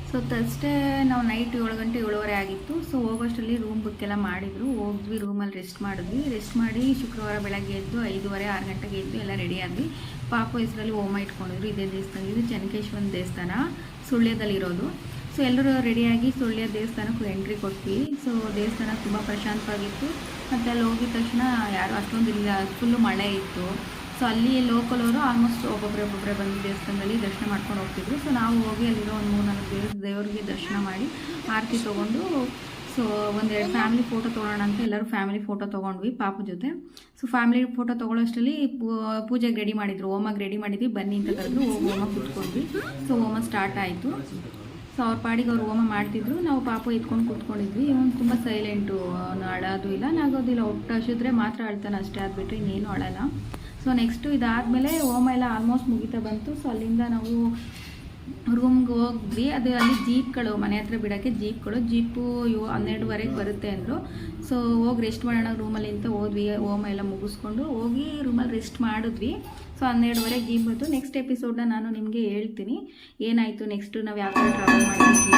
So Thursday ನಾವು night 7 ಗಂಟೆ 7:15 ಆಗಿತ್ತು. ಸೊ ಹೋಗೋಷ್ಟರಲ್ಲಿ ರೂಮ್ ಬುಕ್ ಎಲ್ಲ ಮಾಡಿದ್ರು. ಹೋದ್ವಿ, ರೂಮಲ್ಲಿ ರೆಸ್ಟ್ ಮಾಡಿದ್ವಿ. ರೆಸ್ಟ್ ಮಾಡಿ ಶುಕ್ರವಾರ ಬೆಳಗ್ಗೆ ಎದ್ದು 5:30 6 ಗಂಟೆಗೆ ಎದ್ದು ಎಲ್ಲ ರೆಡಿ ಆದ್ವಿ. ಪಾಪು ಹೆಸರಲ್ಲಿ ಹೋಮ ಇಟ್ಕೊಂಡಿದ್ರು. ಇದೇ ದೇವಸ್ಥಾನ, ಇದು ಚೆನ್ನಕೇಶ್ವರ ದೇವಸ್ಥಾನ, ಸುಳ್ಯದಲ್ಲಿರೋದು. ಸೊ ಎಲ್ಲರೂ ರೆಡಿಯಾಗಿ ಸುಳ್ಯ ದೇವಸ್ಥಾನಕ್ಕೆ ಎಂಟ್ರಿ ಕೊಟ್ವಿ. ಸೊ ದೇವಸ್ಥಾನ ತುಂಬ ಪ್ರಶಾಂತವಾಗಿತ್ತು. ಮತ್ತು ಅಲ್ಲಿ ಹೋಗಿದ ತಕ್ಷಣ ಯಾರು ಅಷ್ಟೊಂದು ಇಲ್ಲ, ಫುಲ್ಲು ಮಳೆ ಇತ್ತು. ಸೊ ಅಲ್ಲಿ ಲೋಕಲ್ ಅವರು ಆಲ್ಮೋಸ್ಟ್ ಒಬ್ಬೊಬ್ಬರೇ ಬಂದು ದೇವಸ್ಥಾನದಲ್ಲಿ ದರ್ಶನ ಮಾಡ್ಕೊಂಡು ಹೋಗ್ತಿದ್ರು. ಸೊ ನಾವು ಹೋಗಿ ಅಲ್ಲಿರೋ ಒಂದು 3-4 ದೇವ್ರಿಗೆ ದರ್ಶನ ಮಾಡಿ ಆರತಿ ತೊಗೊಂಡು, ಸೊ ಒಂದೆರಡು ಫ್ಯಾಮಿಲಿ ಫೋಟೋ ತೊಗೊಳ್ಳೋಣ ಅಂತ ಎಲ್ಲರೂ ಫ್ಯಾಮಿಲಿ ಫೋಟೋ ತೊಗೊಂಡ್ವಿ ಪಾಪು ಜೊತೆ. ಸೊ ಫ್ಯಾಮಿಲಿ ಫೋಟೋ ತೊಗೊಳ್ಳೋಷ್ಟರಲ್ಲಿ ಪೂಜೆಗೆ ರೆಡಿ ಮಾಡಿದ್ರು, ಹೋಮಕ್ಕೆ ರೆಡಿ ಮಾಡಿದ್ವಿ, ಬನ್ನಿ ಅಂತ ಕರೆದ್ರು. ಹೋಮ ಕೂತ್ಕೊಂಡ್ವಿ. ಸೊ ಹೋಮ ಸ್ಟಾರ್ಟ್ ಆಯಿತು. ಸೊ ಅವ್ರ ಪಾಡಿಗೆ ಅವ್ರು ಹೋಮ ಮಾಡ್ತಿದ್ರು, ನಾವು ಪಾಪು ಎತ್ಕೊಂಡು ಕೂತ್ಕೊಂಡಿದ್ವಿ. ಇವನು ತುಂಬ ಸೈಲೆಂಟು, ಅವನು ಅಳೋದು ಇಲ್ಲ ನಾಗೋದಿಲ್ಲ, ಒಟ್ಟು ಹಸಿದ್ರೆ ಮಾತ್ರ ಅಳ್ತಾನೆ ಅಷ್ಟೇ, ಆಗಿಬಿಟ್ರೆ ಇನ್ನೇನು ಅಳಲ್ಲ. ಸೊ ನೆಕ್ಸ್ಟು ಇದಾದಮೇಲೆ ಹೋಮ ಎಲ್ಲ ಆಲ್ಮೋಸ್ಟ್ ಮುಗಿತಾ ಬಂತು. ಸೊ ಅಲ್ಲಿಂದ ನಾವು ರೂಮ್ಗೆ ಹೋಗಿದ್ವಿ. ಅದು ಅಲ್ಲಿ ಜೀಪ್ಗಳು, ಮನೆ ಹತ್ರ ಬಿಡೋಕ್ಕೆ ಜೀಪ್ಗಳು, ಜೀಪು 12:30 ಬರುತ್ತೆ ಅಂದರು. ಸೊ ಹೋಗಿ ರೆಸ್ಟ್ ಮಾಡೋಣ ರೂಮಲ್ಲಿ ಅಂತ ಹೋದ್ವಿ. ಹೋಮ ಎಲ್ಲ ಮುಗಿಸ್ಕೊಂಡು ಹೋಗಿ ರೂಮಲ್ಲಿ ರೆಸ್ಟ್ ಮಾಡಿದ್ವಿ. ಸೊ 12:30 ಜೀಪ್ ಬಂತು. ನೆಕ್ಸ್ಟ್ ಎಪಿಸೋಡ್ನ ನಾನು ನಿಮಗೆ ಹೇಳ್ತೀನಿ ಏನಾಯಿತು ನೆಕ್ಸ್ಟು, ನಾವು ಯಾವ ಥರ ಟ್ರಾವೆಲ್ ಮಾಡಿದ್ವಿ.